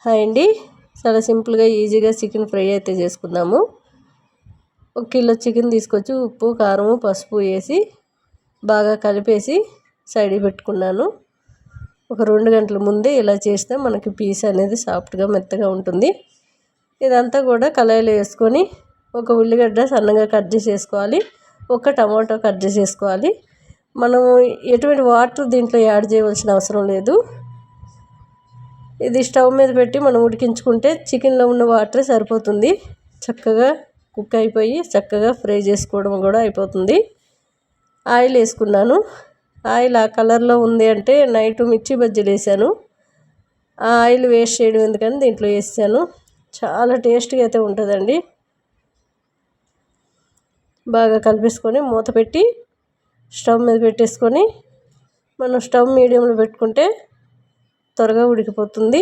Hi అండి. చాలా సింపుల్గా ఈజీగా చికెన్ ఫ్రై అయితే చేసుకుందాము. 1 కిలో చికెన్ తీసుకొచ్చి ఉప్పు కారం పసుపు వేసి బాగా కలిపేసి సైడ్కి పెట్టుకున్నాను. ఒక 2 గంటల ముందే ఇలా చేస్తే మనకి పీస్ అనేది సాఫ్ట్గా మెత్తగా ఉంటుంది. ఇదంతా కూడా కళాయిలో వేసుకొని ఒక ఉల్లిగడ్డ సన్నగా కట్ చేసేసుకోవాలి. ఒక టమాటో కట్ చేసేసుకోవాలి. మనము ఎటువంటి వాటర్ దీంట్లో యాడ్ చేయవలసిన అవసరం లేదు. ఇది స్టవ్ మీద పెట్టి మనం ఉడికించుకుంటే చికెన్లో ఉన్న వాటర్ సరిపోతుంది. చక్కగా కుక్ అయిపోయి చక్కగా ఫ్రై చేసుకోవడం కూడా అయిపోతుంది. ఆయిల్ వేసుకున్నాను. ఆయిల్ ఆ కలర్లో ఉంది అంటే నైట్ మిర్చి బజ్జీలు వేసాను. ఆ ఆయిల్ వేస్ట్ చేయడం ఎందుకని దీంట్లో వేసాను. చాలా టేస్ట్గా అయితే ఉంటుందండి. బాగా కలిపేసుకొని మూత పెట్టి స్టవ్ మీద పెట్టేసుకొని మనం స్టవ్ మీడియంలో పెట్టుకుంటే త్వరగా ఉడికిపోతుంది.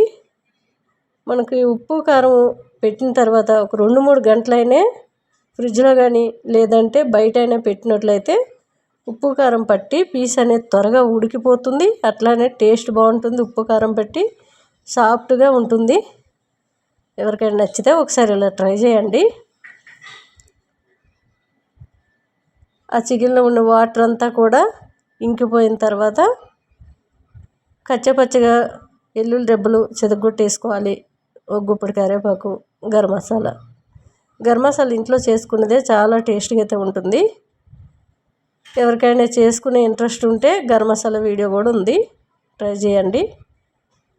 మనకి ఉప్పు కారం పెట్టిన తర్వాత ఒక 2-3 గంటలైనా ఫ్రిడ్జ్లో కానీ లేదంటే బయట అయినా పెట్టినట్లయితే ఉప్పు కారం పట్టి పీస్ అనేది త్వరగా ఉడికిపోతుంది. అట్లానే టేస్ట్ బాగుంటుంది. ఉప్పు కారం పట్టి సాఫ్ట్గా ఉంటుంది. ఎవరికైనా నచ్చితే ఒకసారి ఇలా ట్రై చేయండి. ఆ చికెన్లో ఉన్న వాటర్ అంతా కూడా ఇంకిపోయిన తర్వాత కచ్చపచ్చగా వెల్లుల్లి రెబ్బలు చెదగొట్టేసుకోవాలి. ఒక గుప్పెడు కరివేపాకు, గరం మసాలా ఇంట్లో చేసుకున్నదే చాలా టేస్ట్గా అయితే ఉంటుంది. ఎవరికైనా చేసుకునే ఇంట్రెస్ట్ ఉంటే గరం మసాలా వీడియో కూడా ఉంది, ట్రై చేయండి.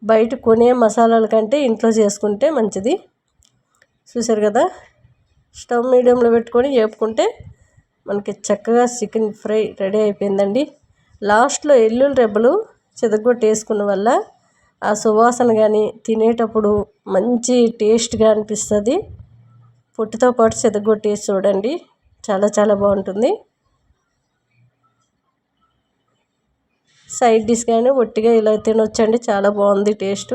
బయట కొనే మసాలాల కంటే ఇంట్లో చేసుకుంటే మంచిది. చూసారు కదా, స్టవ్ మీడియంలో పెట్టుకొని వేపుకుంటే మనకి చక్కగా చికెన్ ఫ్రై రెడీ అయిపోయిందండి. లాస్ట్లో వెల్లుల్లి రెబ్బలు చెదగొట్టేసుకున్న వల్ల ఆ సువాసన కానీ తినేటప్పుడు మంచి టేస్ట్గా అనిపిస్తుంది. పొట్టుతో పాటు చెదగొట్టేసి చూడండి, చాలా చాలా బాగుంటుంది. సైడ్ డిష్ కానీ ఒట్టిగా ఇలా తినొచ్చండి. చాలా బాగుంది టేస్ట్.